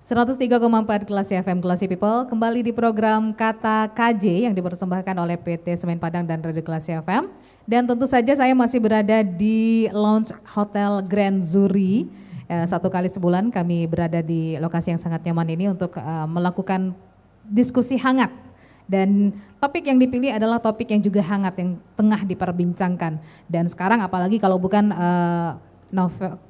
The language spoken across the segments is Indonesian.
103,4 Kelas FM Classy People kembali di program Kata KJ yang dipersembahkan oleh PT Semen Padang dan Radio Classy FM. Dan tentu saja saya masih berada di lounge Hotel Grand Zuri. Satu kali sebulan kami berada di lokasi yang sangat nyaman ini untuk melakukan diskusi hangat. Dan topik yang dipilih adalah topik yang juga hangat yang tengah diperbincangkan. Dan sekarang apalagi kalau bukan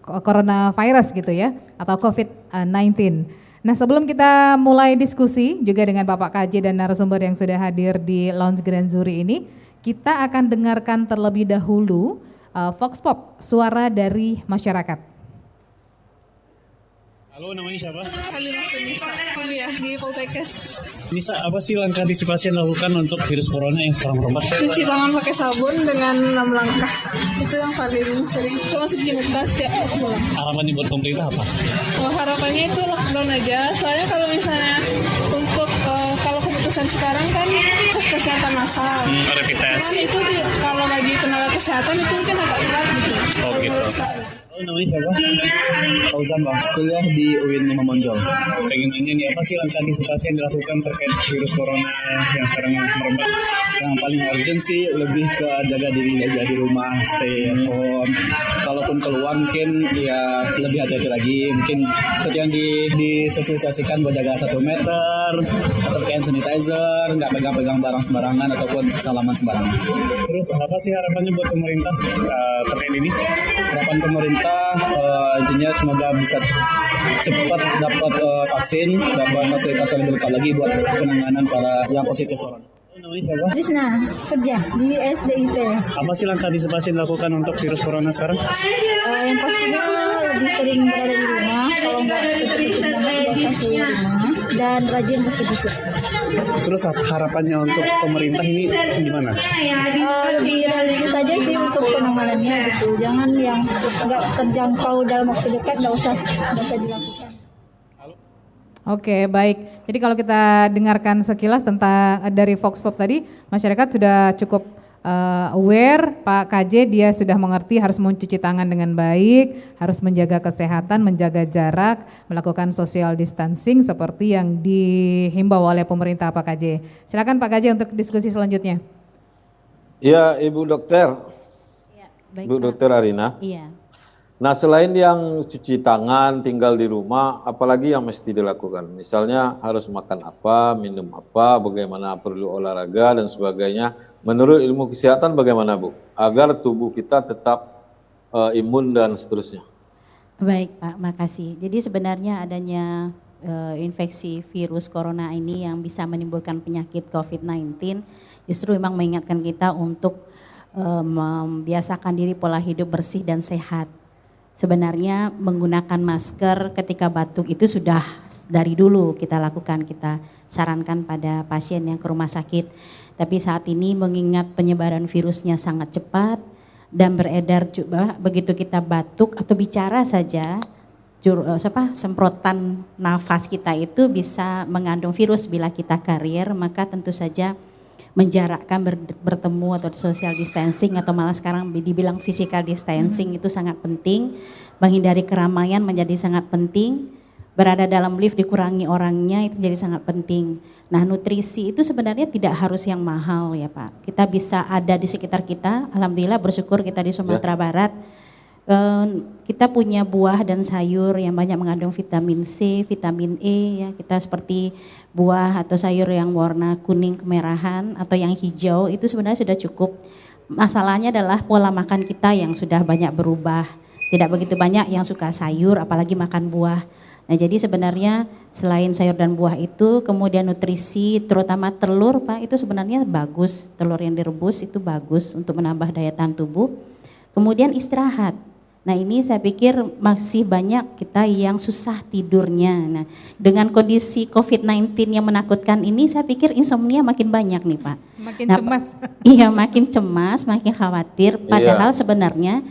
coronavirus gitu ya, atau COVID-19. Nah, sebelum kita mulai diskusi juga dengan Bapak KJ dan narasumber yang sudah hadir di Lounge Grand Zuri ini, kita akan dengarkan terlebih dahulu Vox Pop, suara dari masyarakat. Halo, namanya siapa? Halimah Nisa, kuliah di Poltekkes. Nisa, apa sih langkah antisipasi yang dilakukan untuk virus corona yang sekarang merebak? Cuci tangan pakai sabun dengan 6 langkah. Itu yang paling sering. Sama cuci muka setiap pulang. Harapannya buat pemerintah apa? Harapannya itu lockdown aja. Soalnya kalau misalnya untuk kalau keputusan sekarang kan tes kesehatan massal. Rapid test. Cuman itu kalau bagi tenaga kesehatan itu mungkin agak berat gitu. Oh gitu. Namanya siapa? Fauzan Bang, kuliah di UIN Monjol. Pengen nanya nih, apa sih langkah antisipasi yang dilakukan terkait virus corona yang sekarang merebak? Yang paling urgent sih lebih ke jaga diri aja di rumah, stay at home. Kalaupun keluar mungkin ya lebih hati-hati lagi. Mungkin seperti yang disosialisasikan buat jaga 1 meter, atau hand sanitizer, nggak pegang-pegang barang sembarangan ataupun salaman sembarangan. Terus apa sih harapannya buat pemerintah terkait ini? Harapan pemerintah intinya semoga bisa cepat dapat vaksin, dapat fasilitas yang lebih lengkap lagi buat penanganan para yang positif corona. Namanya siapa? Krisna, kerja di SDIT. Apa sih langkah antisipasi yang dilakukan untuk virus corona sekarang? Yang pastinya lebih sering berada di rumah, kalau nggak tutup banget biasa keluar rumah, dan rajin bersih-bersih. Terus harapannya untuk pemerintah ini gimana? Lebih realistis aja sih untuk penanganannya gitu, jangan yang nggak terjangkau dalam waktu dekat, nggak usah dilakukan. Oke, baik. Jadi kalau kita dengarkan sekilas tentang dari Vox Pop tadi, masyarakat sudah cukup aware, Pak KJ dia sudah mengerti harus mencuci tangan dengan baik, harus menjaga kesehatan, menjaga jarak, melakukan social distancing seperti yang dihimbau oleh pemerintah Pak KJ. Silakan Pak KJ untuk diskusi selanjutnya. Ya, Ibu Dokter. Ya, baik, Ibu Dokter Arina. Iya. Nah, selain yang cuci tangan, tinggal di rumah, apalagi yang mesti dilakukan? Misalnya harus makan apa, minum apa, bagaimana perlu olahraga dan sebagainya. Menurut ilmu kesehatan bagaimana, Bu? Agar tubuh kita tetap imun dan seterusnya. Baik Pak, makasih. Jadi sebenarnya adanya infeksi virus corona ini yang bisa menimbulkan penyakit COVID-19 justru memang mengingatkan kita untuk membiasakan diri pola hidup bersih dan sehat. Sebenarnya menggunakan masker ketika batuk itu sudah dari dulu kita lakukan, kita sarankan pada pasien yang ke rumah sakit. Tapi saat ini mengingat penyebaran virusnya sangat cepat dan beredar juga, begitu kita batuk atau bicara saja, semprotan nafas kita itu bisa mengandung virus. Bila kita karier, maka tentu saja menjarakkan bertemu atau social distancing atau malah sekarang dibilang physical distancing itu sangat penting. Menghindari keramaian menjadi sangat penting. Berada dalam lift dikurangi orangnya itu jadi sangat penting. Nah, nutrisi itu sebenarnya tidak harus yang mahal ya Pak. Kita bisa ada di sekitar kita. Alhamdulillah bersyukur kita di Sumatera Barat. Kita punya buah dan sayur yang banyak mengandung vitamin C, vitamin E ya. Kita seperti buah atau sayur yang warna kuning kemerahan atau yang hijau itu sebenarnya sudah cukup. Masalahnya adalah pola makan kita yang sudah banyak berubah. Tidak begitu banyak yang suka sayur apalagi makan buah. Nah, jadi sebenarnya selain sayur dan buah itu kemudian nutrisi terutama telur Pak itu sebenarnya bagus. Telur yang direbus itu bagus untuk menambah daya tahan tubuh. Kemudian istirahat. Nah, ini saya pikir masih banyak kita yang susah tidurnya. Nah, dengan kondisi COVID-19 yang menakutkan ini saya pikir insomnia makin banyak nih Pak. Makin cemas. Iya, makin cemas, makin khawatir. Padahal sebenarnya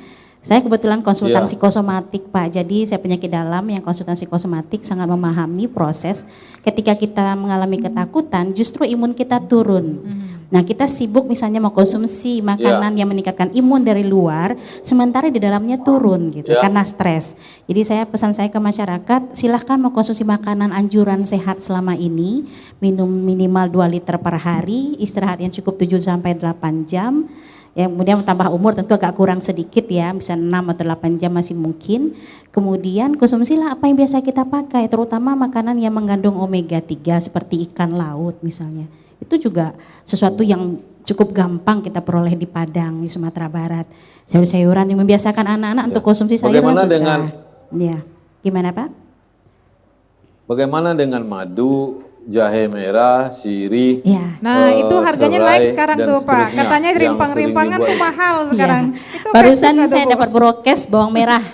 saya kebetulan konsultan psikosomatik Pak. Jadi saya penyakit dalam yang konsultan psikosomatik sangat memahami proses ketika kita mengalami ketakutan justru imun kita turun. Nah, kita sibuk misalnya mau konsumsi makanan yang meningkatkan imun dari luar, sementara di dalamnya turun gitu karena stres. Jadi pesan saya ke masyarakat, silahkan mau konsumsi makanan anjuran sehat selama ini, minum minimal 2 liter per hari, istirahat yang cukup 7 sampai 8 jam. Ya, kemudian tambah umur tentu agak kurang sedikit ya, bisa 6 atau 8 jam masih mungkin. Kemudian konsumsilah apa yang biasa kita pakai, terutama makanan yang mengandung omega 3 seperti ikan laut misalnya. Itu juga sesuatu yang cukup gampang kita peroleh di Padang, di Sumatera Barat. Sayur-sayuran yang membiasakan anak-anak untuk konsumsi sayuran Bagaimana susah. dengan Ya, gimana Pak? Bagaimana dengan madu, jahe merah, sirih? Ya. Nah, itu harganya serai, naik sekarang dan tuh Pak. seterusnya Katanya yang rimpang-rimpangan sering tuh dibuat. mahal sekarang. Iya. Itu Barusan efek juga saya tuh, Bu. dapat brokes bawang merah.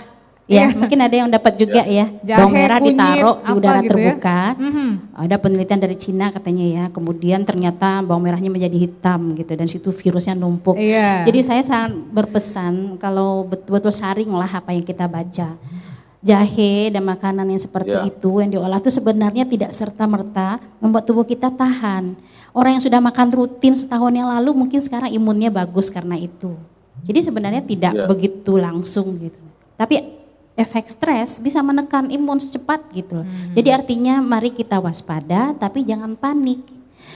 Ya, mungkin ada yang dapat juga ya. Jahe, Bawang merah kunyit, ditaruh di apa udara gitu ya. terbuka. Ada penelitian dari Cina katanya ya. Kemudian ternyata bawang merahnya menjadi hitam gitu dan situ virusnya numpuk. Iya. Jadi saya sangat berpesan kalau betul-betul saringlah apa yang kita baca. Jahe dan makanan yang seperti itu yang diolah itu sebenarnya tidak serta-merta membuat tubuh kita tahan. Orang yang sudah makan rutin setahun yang lalu mungkin sekarang imunnya bagus karena itu. Jadi sebenarnya tidak begitu langsung gitu. Tapi efek stres bisa menekan imun secepat gitu. Jadi artinya mari kita waspada tapi jangan panik.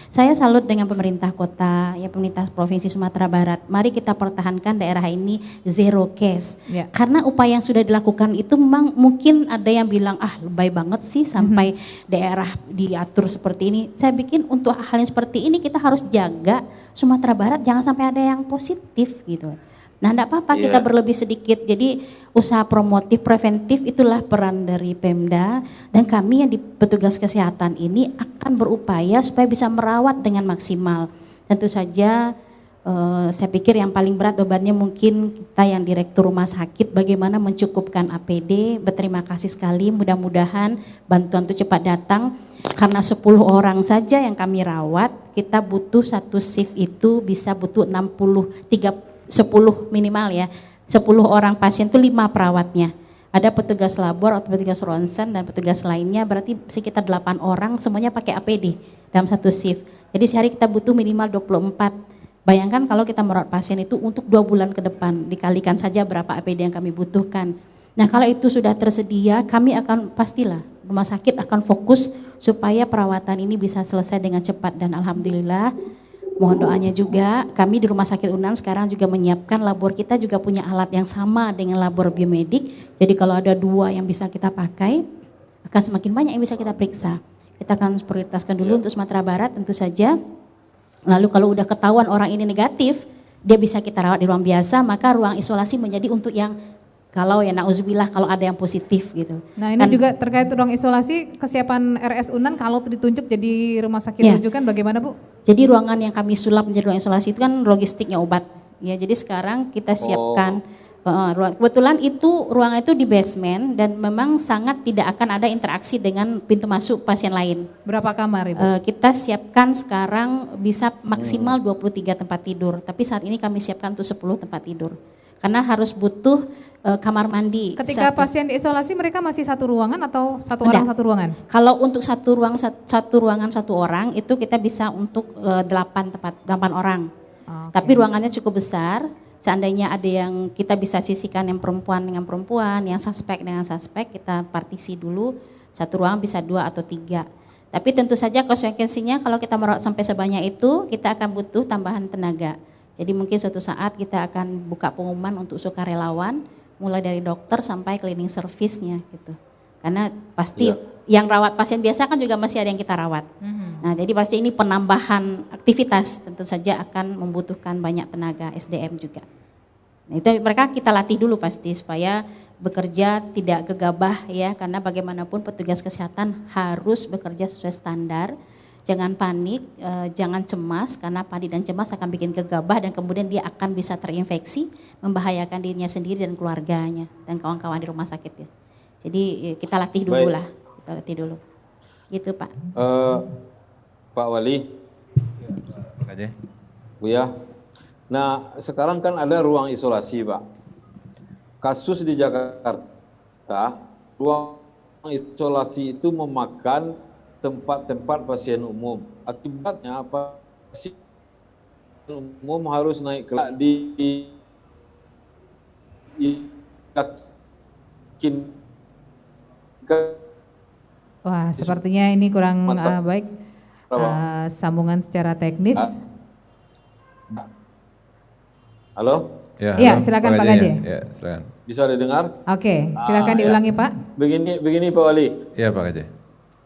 Saya salut dengan pemerintah kota, ya pemerintah Provinsi Sumatera Barat. Mari kita pertahankan daerah ini zero case. Ya. Karena upaya yang sudah dilakukan itu memang mungkin ada yang bilang lebay banget sih sampai daerah diatur seperti ini. Saya bikin untuk hal yang seperti ini kita harus jaga Sumatera Barat jangan sampai ada yang positif gitu. Nah, enggak apa-apa kita berlebih sedikit. Jadi usaha promotif preventif itulah peran dari Pemda dan kami yang di petugas kesehatan ini akan berupaya supaya bisa merawat dengan maksimal. Tentu saja saya pikir yang paling berat bebannya mungkin kita yang direktur rumah sakit bagaimana mencukupkan APD. Berterima kasih sekali, mudah-mudahan bantuan itu cepat datang. Karena 10 orang saja yang kami rawat, kita butuh satu shift itu bisa butuh 10 minimal ya, 10 orang pasien itu 5 perawatnya. Ada petugas labor atau petugas ronsen dan petugas lainnya berarti sekitar 8 orang semuanya pakai APD dalam satu shift. Jadi sehari kita butuh minimal 24. Bayangkan kalau kita merawat pasien itu untuk 2 bulan ke depan, dikalikan saja berapa APD yang kami butuhkan. Nah kalau itu sudah tersedia kami akan pastilah rumah sakit akan fokus supaya perawatan ini bisa selesai dengan cepat dan alhamdulillah. Mohon doanya juga, kami di Rumah Sakit Unan sekarang juga menyiapkan labor kita juga punya alat yang sama dengan labor biomedik. Jadi kalau ada 2 yang bisa kita pakai, akan semakin banyak yang bisa kita periksa. Kita akan prioritaskan dulu untuk Sumatera Barat tentu saja. Lalu kalau udah ketahuan orang ini negatif, dia bisa kita rawat di ruang biasa, maka ruang isolasi menjadi untuk yang kalau ya na'udzubillah kalau ada yang positif gitu. Nah ini juga terkait ruang isolasi, kesiapan RS Unan kalau ditunjuk jadi rumah sakit rujukan bagaimana Bu? Jadi ruangan yang kami sulap menjadi ruang isolasi itu kan logistiknya obat. Ya jadi sekarang kita siapkan kebetulan itu ruangan itu di basement dan memang sangat tidak akan ada interaksi dengan pintu masuk pasien lain. Berapa kamar Ibu? Kita siapkan sekarang bisa maksimal 23 tempat tidur, tapi saat ini kami siapkan untuk 10 tempat tidur. Karena harus butuh kamar mandi. Ketika pasien diisolasi mereka masih satu ruangan atau satu orang satu ruangan? Kalau untuk satu ruangan satu orang itu kita bisa untuk 8 orang. Okay. Tapi ruangannya cukup besar. Seandainya ada yang kita bisa sisihkan yang perempuan dengan perempuan, yang suspek dengan suspek, kita partisi dulu. Satu ruangan bisa 2 atau 3. Tapi tentu saja konsekuensinya kalau kita merawat sampai sebanyak itu, kita akan butuh tambahan tenaga. Jadi mungkin suatu saat kita akan buka pengumuman untuk sukarelawan, mulai dari dokter sampai cleaning service-nya gitu. Karena pasti yang rawat pasien biasa kan juga masih ada yang kita rawat. Nah jadi pasti ini penambahan aktivitas tentu saja akan membutuhkan banyak tenaga SDM juga. Nah itu mereka kita latih dulu pasti supaya bekerja tidak gegabah ya, karena bagaimanapun petugas kesehatan harus bekerja sesuai standar. Jangan panik, jangan cemas karena panik dan cemas akan bikin gegabah dan kemudian dia akan bisa terinfeksi, membahayakan dirinya sendiri dan keluarganya dan kawan-kawan di rumah sakit ya. Jadi kita latih dulu lah, kita latih dulu. Gitu Pak. Pak Wali. Bu ya. Nah sekarang kan ada ruang isolasi Pak. Kasus di Jakarta, ruang isolasi itu memakan tempat-tempat pasien umum. Akibatnya pasien umum harus naik kelas yakinkan. Wah, sepertinya ini kurang baik sambungan secara teknis. Halo? Ya, silakan Pak Gaje. Ya, silakan. Bisa didengar? Oke, silakan diulangi Pak. Begini Pak Wali. Iya Pak Gaje.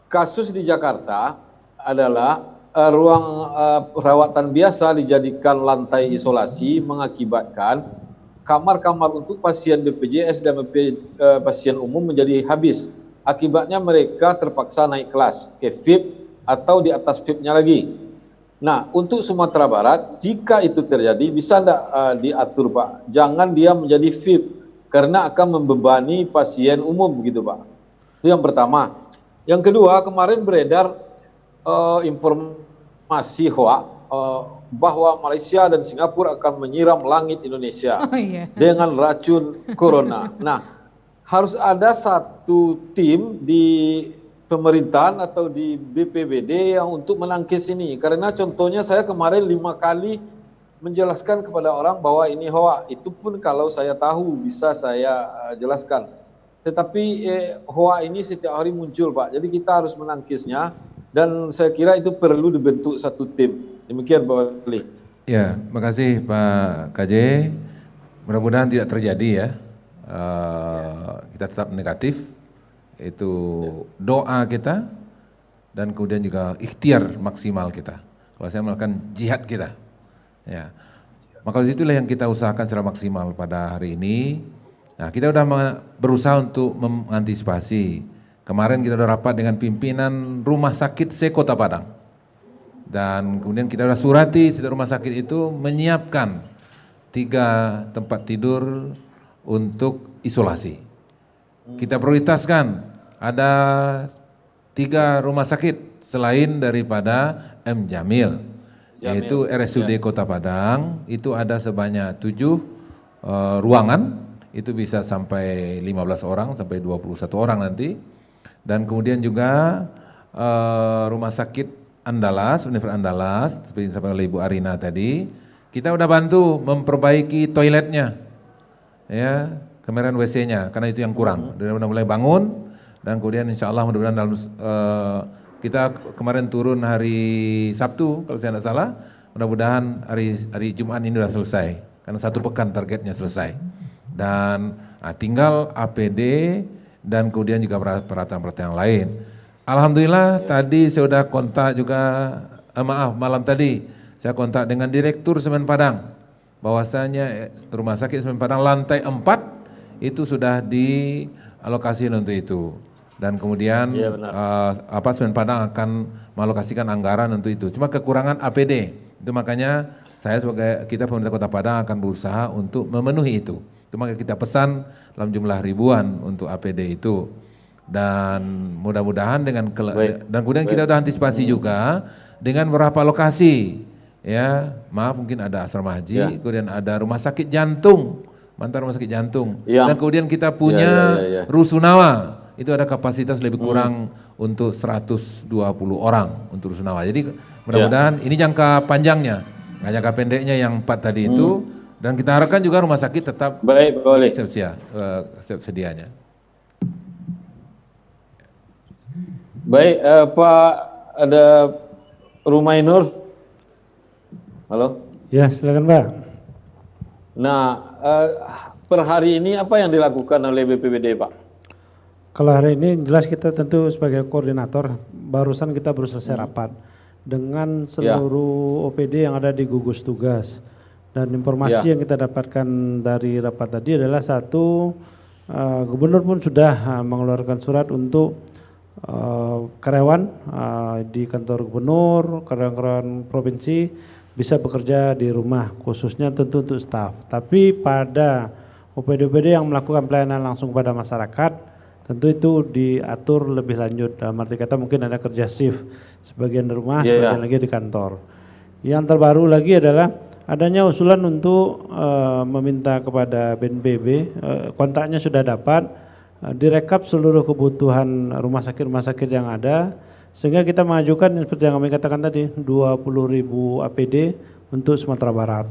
Kasus di Jakarta adalah ruang perawatan biasa dijadikan lantai isolasi mengakibatkan kamar-kamar untuk pasien BPJS dan pasien umum menjadi habis. Akibatnya mereka terpaksa naik kelas ke VIP atau di atas VIP-nya lagi. Nah, untuk Sumatera Barat, jika itu terjadi, bisa tidak diatur Pak? Jangan dia menjadi VIP, karena akan membebani pasien umum gitu Pak. Itu yang pertama. Yang kedua, kemarin beredar informasi hoax bahwa Malaysia dan Singapura akan menyiram langit Indonesia dengan racun corona. Nah, harus ada satu tim di pemerintahan atau di BPBD yang untuk menangkis ini. Karena contohnya saya kemarin 5 kali menjelaskan kepada orang bahwa ini hoax. Itu pun kalau saya tahu bisa saya jelaskan. Tetapi hoax ini setiap hari muncul Pak. Jadi kita harus menangkisnya dan saya kira itu perlu dibentuk satu tim. Demikian Pak Wali. Ya, makasih Pak KJ. Mudah-mudahan tidak terjadi ya. Kita tetap negatif. Itu doa kita dan kemudian juga ikhtiar maksimal kita. Kalau saya melakukan jihad kita. Ya. Maka itulah yang kita usahakan secara maksimal pada hari ini. Nah, kita sudah berusaha untuk mengantisipasi. Kemarin kita sudah rapat dengan pimpinan rumah sakit se-Kota Padang. Dan kemudian kita sudah surati setiap rumah sakit itu menyiapkan 3 tempat tidur untuk isolasi. Kita prioritaskan ada 3 rumah sakit selain daripada M. Jamil, yaitu RSUD Kota Padang, itu ada sebanyak 7 ruangan, itu bisa sampai 15 orang sampai 21 orang nanti. Dan kemudian juga rumah sakit Andalas, Universitas Andalas, seperti yang disampaikan oleh Ibu Arina tadi, kita udah bantu memperbaiki toiletnya, ya. Kemarin WC-nya, karena itu yang kurang. Dan udah mulai bangun, dan kemudian insya Allah mudah-mudahan dalam kita kemarin turun hari Sabtu, kalau saya tidak salah, mudah-mudahan hari Jumat ini sudah selesai, karena 1 pekan targetnya selesai. Dan tinggal APD dan kemudian juga peralatan-peralatan yang lain. Alhamdulillah tadi saya sudah kontak juga, malam tadi saya kontak dengan Direktur Semen Padang, bahwasanya Rumah Sakit Semen Padang lantai 4 itu sudah dialokasi untuk itu. Dan kemudian Semen Padang akan mengalokasikan anggaran untuk itu. Cuma kekurangan APD. Itu makanya saya sebagai kita pemerintah Kota Padang akan berusaha untuk memenuhi itu. Itu maka kita pesan dalam jumlah ribuan untuk APD itu. Dan mudah-mudahan dan kemudian kita sudah antisipasi juga dengan beberapa lokasi. Ya, maaf mungkin ada asrama haji, kemudian ada rumah sakit jantung. Mantan rumah sakit jantung, dan kemudian kita punya Rusunawa, itu ada kapasitas lebih kurang untuk 120 orang untuk Rusunawa. Jadi mudah-mudahan ini jangka panjangnya, nggak jangka pendeknya yang 4 tadi itu, dan kita harapkan juga rumah sakit tetap siap sedianya. Baik, Pak, ada Rumainur. Halo. Ya, silakan Pak. Nah, per hari ini apa yang dilakukan oleh BPBD Pak? Kalau hari ini jelas kita tentu sebagai koordinator, barusan kita baru selesai rapat dengan seluruh OPD yang ada di gugus tugas. Dan informasi yang kita dapatkan dari rapat tadi adalah satu, Gubernur pun sudah mengeluarkan surat untuk karyawan di kantor Gubernur, karyawan provinsi bisa bekerja di rumah, khususnya tentu untuk staf. Tapi pada OPD-OPD yang melakukan pelayanan langsung pada masyarakat, tentu itu diatur lebih lanjut. Dalam arti kata mungkin ada kerja shift, sebagian di rumah, sebagian lagi di kantor. Yang terbaru lagi adalah adanya usulan untuk meminta kepada BNPB, kontaknya sudah dapat, direkap seluruh kebutuhan rumah sakit yang ada, sehingga kita mengajukan seperti yang kami katakan tadi 20.000 APD untuk Sumatera Barat.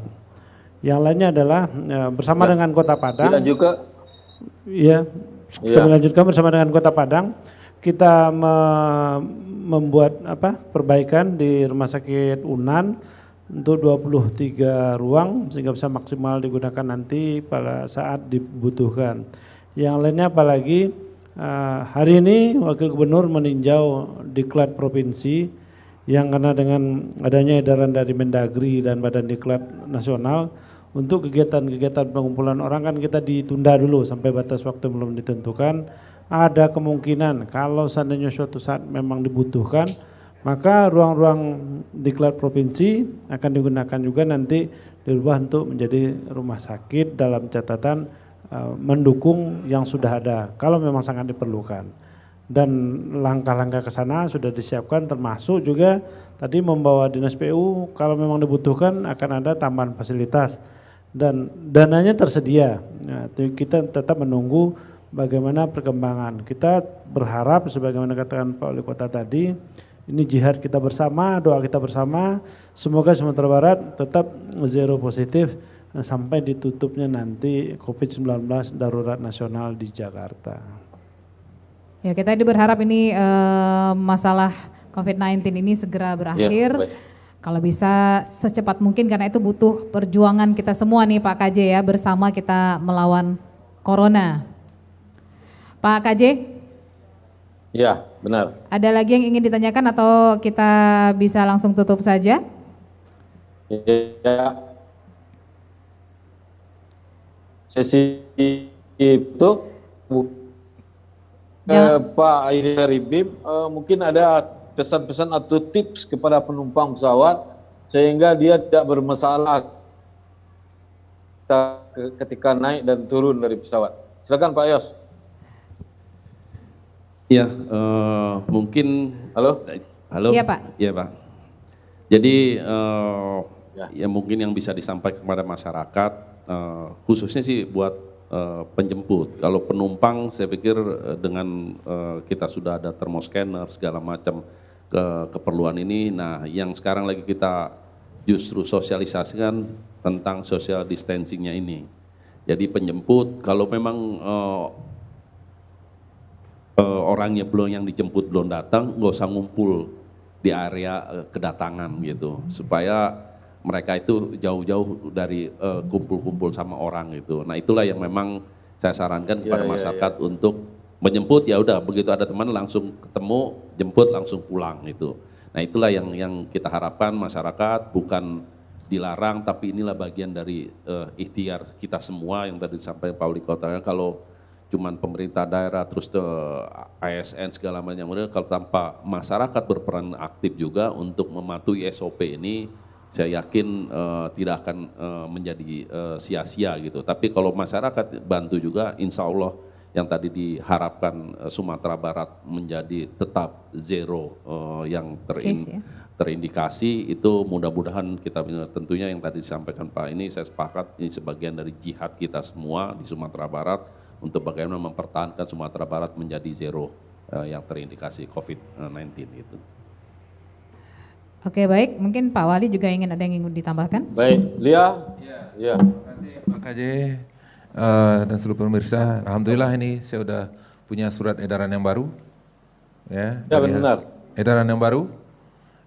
Yang lainnya adalah bersama dengan Kota Padang. Tidak juga. Iya, kami lanjutkan bersama dengan Kota Padang. Kita membuat perbaikan di Rumah Sakit Unan untuk 23 ruang sehingga bisa maksimal digunakan nanti pada saat dibutuhkan. Yang lainnya apalagi hari ini Wakil Gubernur meninjau Diklat Provinsi yang karena dengan adanya edaran dari Mendagri dan Badan Diklat Nasional untuk kegiatan-kegiatan pengumpulan orang kan kita ditunda dulu sampai batas waktu belum ditentukan. Ada kemungkinan kalau seandainya suatu saat memang dibutuhkan, maka ruang-ruang Diklat Provinsi akan digunakan juga nanti dirubah untuk menjadi rumah sakit dalam catatan mendukung yang sudah ada kalau memang sangat diperlukan. Dan langkah-langkah ke sana sudah disiapkan, termasuk juga tadi membawa dinas PU kalau memang dibutuhkan akan ada tambahan fasilitas dan dananya tersedia. Nah, kita tetap menunggu bagaimana perkembangan. Kita berharap sebagaimana katakan Pak Wali Kota tadi, ini jihad kita bersama, doa kita bersama, semoga Sumatera Barat tetap zero positif sampai ditutupnya nanti COVID-19 darurat nasional di Jakarta. Ya, kita berharap ini masalah COVID-19 ini segera berakhir. Ya, kalau bisa secepat mungkin karena itu butuh perjuangan kita semua nih Pak KJ ya, bersama kita melawan Corona. Pak KJ? Ya, benar. Ada lagi yang ingin ditanyakan atau kita bisa langsung tutup saja? Ya. Sesi itu Pak Aidi Ribim mungkin ada pesan-pesan atau tips kepada penumpang pesawat sehingga dia tidak bermasalah ketika naik dan turun dari pesawat. Silakan Pak Yos. Ya, mungkin. Halo. Iya Pak. Iya Pak. Jadi ya mungkin yang bisa disampaikan kepada masyarakat, khususnya sih buat penjemput. Kalau penumpang saya pikir dengan kita sudah ada thermoscanner segala macam keperluan ini. Nah, yang sekarang lagi kita justru sosialisasikan tentang social distancingnya ini. Jadi penjemput kalau memang orangnya yang dijemput belum datang, nggak usah ngumpul di area kedatangan gitu, supaya mereka itu jauh-jauh dari kumpul-kumpul sama orang gitu. Nah itulah yang memang saya sarankan kepada masyarakat untuk menjemput, ya udah begitu ada teman langsung ketemu, jemput langsung pulang gitu. Nah itulah yang kita harapkan masyarakat, bukan dilarang tapi inilah bagian dari ikhtiar kita semua yang tadi disampaikan Pak Wali Kota. Kalau cuman pemerintah daerah terus ASN segala macam, kalau tanpa masyarakat berperan aktif juga untuk mematuhi SOP ini, saya yakin tidak akan menjadi sia-sia gitu. Tapi kalau masyarakat bantu juga, insya Allah yang tadi diharapkan Sumatera Barat menjadi tetap zero yang terindikasi, itu mudah-mudahan kita tentunya yang tadi disampaikan Pak ini, saya sepakat ini sebagian dari jihad kita semua di Sumatera Barat untuk bagaimana mempertahankan Sumatera Barat menjadi zero yang terindikasi COVID-19 gitu. Oke baik, mungkin Pak Wali juga ada yang ingin ditambahkan? Baik, Lia. Ya. Terima kasih Pak KJ dan seluruh pemirsa. Alhamdulillah ini saya sudah punya surat edaran yang baru. Ya benar. Edaran yang baru,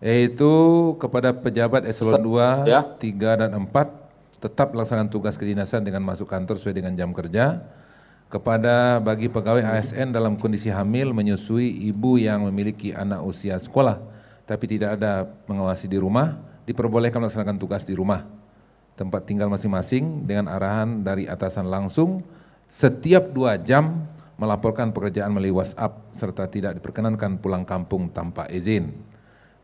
yaitu kepada pejabat eselon 2, 3 dan 4 tetap melaksanakan tugas kedinasan dengan masuk kantor sesuai dengan jam kerja. Kepada bagi pegawai ASN dalam kondisi hamil, menyusui, ibu yang memiliki anak usia sekolah tapi tidak ada mengawasi di rumah, diperbolehkan melaksanakan tugas di rumah tempat tinggal masing-masing dengan arahan dari atasan langsung, setiap 2 jam melaporkan pekerjaan melalui WhatsApp serta tidak diperkenankan pulang kampung tanpa izin.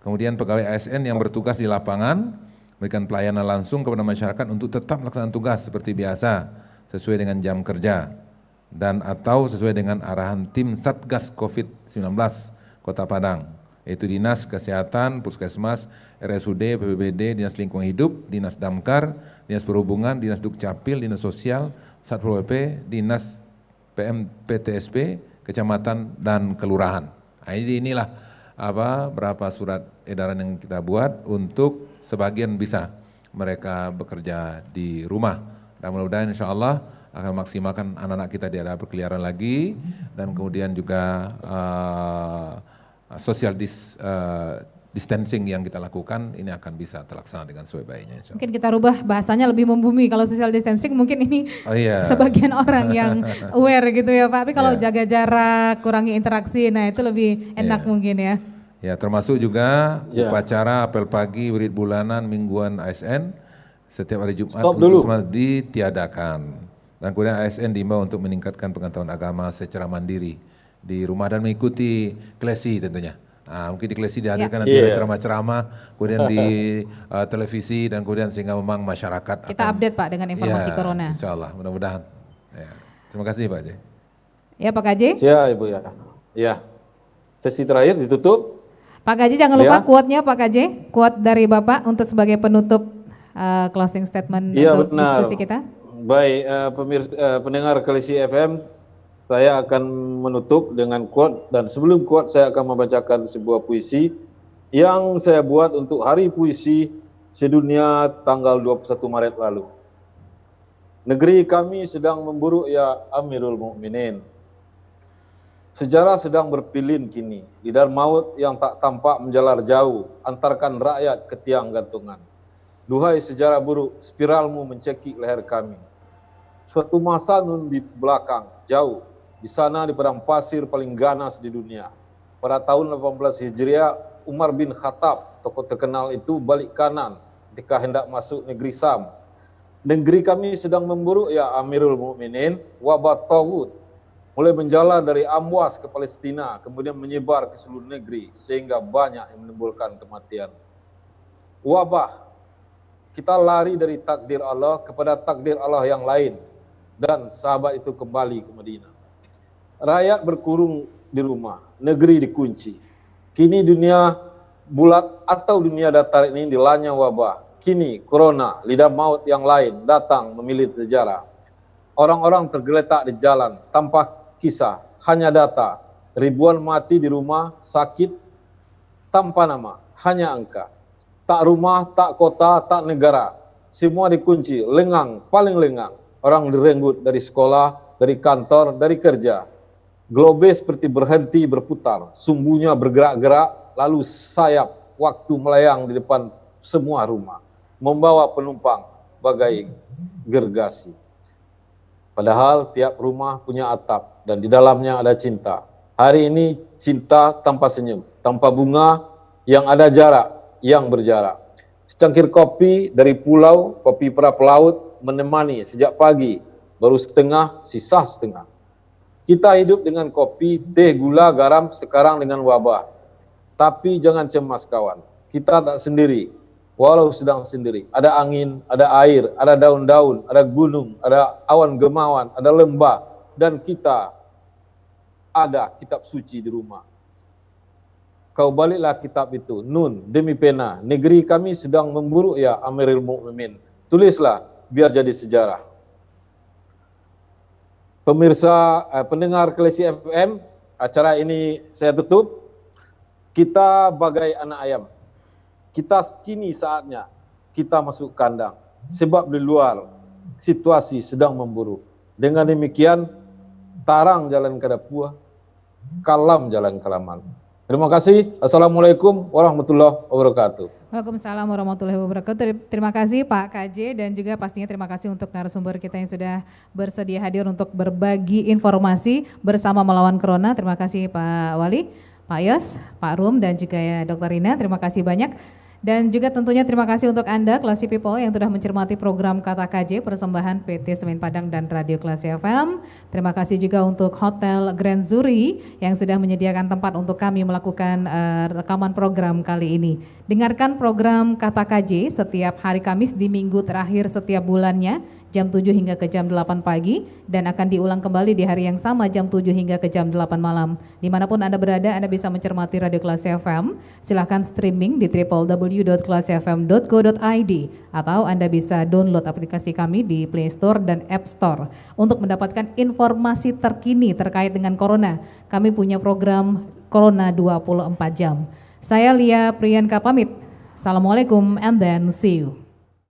Kemudian pegawai ASN yang bertugas di lapangan memberikan pelayanan langsung kepada masyarakat untuk tetap melaksanakan tugas seperti biasa sesuai dengan jam kerja dan atau sesuai dengan arahan tim Satgas COVID-19 Kota Padang, yaitu Dinas Kesehatan, Puskesmas, RSUD, PBBD, Dinas Lingkungan Hidup, Dinas Damkar, Dinas Perhubungan, Dinas Dukcapil, Dinas Sosial, Satpol PP, Dinas PTSP, Kecamatan dan Kelurahan. Nah, inilah berapa surat edaran yang kita buat untuk sebagian bisa mereka bekerja di rumah. Dan mudah-mudahan insya Allah akan maksimalkan anak-anak kita tidak berkeliaran lagi, dan kemudian juga social distancing yang kita lakukan ini akan bisa terlaksana dengan sebaik-baiknya. Mungkin kita rubah bahasanya lebih membumi. Kalau social distancing mungkin ini sebagian orang yang aware gitu ya Pak. Tapi kalau jaga jarak, kurangi interaksi, nah itu lebih enak mungkin ya. Ya, termasuk juga upacara apel pagi, wirid bulanan, mingguan ASN setiap hari Jumat untuk semua ditiadakan. Dan kemudian ASN diimbau untuk meningkatkan pengetahuan agama secara mandiri di rumah dan mengikuti klesi tentunya. Mungkin di klesi dihadirkan nanti ada ceramah-ceramah, kemudian di televisi, dan kemudian sehingga memang masyarakat kita update Pak dengan informasi corona. Insya Allah, mudah-mudahan. Terima kasih Pak J. Ya Pak KJ. Ya Ibu ya. Ya. Sesi terakhir ditutup. Pak KJ jangan lupa quote-nya Pak KJ, quote dari Bapak untuk sebagai penutup closing statement untuk diskusi kita. Baik, pendengar Klesi FM, saya akan menutup dengan quote, dan sebelum quote saya akan membacakan sebuah puisi yang saya buat untuk Hari Puisi Sedunia tanggal 21 Maret lalu. Negeri kami sedang memburuk ya Amirul Mukminin. Sejarah sedang berpilin kini, lidah maut yang tak tampak menjalar jauh, antarkan rakyat ke tiang gantungan. Duhai sejarah buruk, spiralmu mencekik leher kami. Suatu masa nun di belakang, jauh, di sana di padang pasir paling ganas di dunia. Pada tahun 18 Hijriah, Umar bin Khattab, tokoh terkenal itu balik kanan ketika hendak masuk negeri Sam. Negeri kami sedang memburuk ya Amirul Mukminin, wabah Tawud mulai menjalar dari Amwas ke Palestina, kemudian menyebar ke seluruh negeri sehingga banyak yang menimbulkan kematian. Wabah, kita lari dari takdir Allah kepada takdir Allah yang lain, dan sahabat itu kembali ke Madinah. Rakyat berkurung di rumah, negeri dikunci. Kini dunia bulat atau dunia datar ini dilanda wabah. Kini corona, lidah maut yang lain datang memilit sejarah. Orang-orang tergeletak di jalan tanpa kisah, hanya data. Ribuan mati di rumah, sakit, tanpa nama, hanya angka. Tak rumah, tak kota, tak negara. Semua dikunci, lengang, paling lengang. Orang direnggut dari sekolah, dari kantor, dari kerja. Globe seperti berhenti berputar, sumbunya bergerak-gerak, lalu sayap waktu melayang di depan semua rumah, membawa penumpang bagai gergasi. Padahal tiap rumah punya atap dan di dalamnya ada cinta. Hari ini cinta tanpa senyum, tanpa bunga, yang ada jarak, yang berjarak. Secangkir kopi dari pulau, kopi para pelaut, menemani sejak pagi, baru setengah, sisa setengah. Kita hidup dengan kopi, teh, gula, garam, sekarang dengan wabah. Tapi jangan cemas kawan, kita tak sendiri, walau sedang sendiri. Ada angin, ada air, ada daun-daun, ada gunung, ada awan gemawan, ada lembah, dan kita ada kitab suci di rumah. Kau baliklah kitab itu, nun, demi pena, negeri kami sedang memburuk ya Amirul Mukminin. Tulislah, biar jadi sejarah. Pemirsa, pendengar Klesi FM, acara ini saya tutup. Kita bagai anak ayam. Kita kini saatnya kita masuk kandang. Sebab di luar situasi sedang memburuk. Dengan demikian, tarang jalan ke Dapua, kalam jalan Kalaman. Terima kasih. Assalamualaikum warahmatullahi wabarakatuh. Waalaikumsalam warahmatullahi wabarakatuh. Terima kasih Pak KJ, dan juga pastinya terima kasih untuk narasumber kita yang sudah bersedia hadir untuk berbagi informasi bersama melawan Corona. Terima kasih Pak Wali, Pak Yos, Pak Rum, dan juga ya Dr. Rina. Terima kasih banyak. Dan juga tentunya terima kasih untuk Anda Klasi People yang sudah mencermati program Kata KJ persembahan PT Semen Padang dan Radio Klasi FM. Terima kasih juga untuk Hotel Grand Zuri yang sudah menyediakan tempat untuk kami melakukan rekaman program kali ini. Dengarkan program Kata KJ setiap hari Kamis di minggu terakhir setiap bulannya, jam 7 hingga ke jam 8 pagi, dan akan diulang kembali di hari yang sama jam 7 hingga ke jam 8 malam. Dimanapun Anda berada, Anda bisa mencermati Radio Klasi FM. Silahkan streaming di www.klasifm.co.id atau Anda bisa download aplikasi kami di Play Store dan App Store untuk mendapatkan informasi terkini terkait dengan Corona. Kami punya program Corona 24 jam. Saya Lia Priyanka pamit. Assalamualaikum and then see you.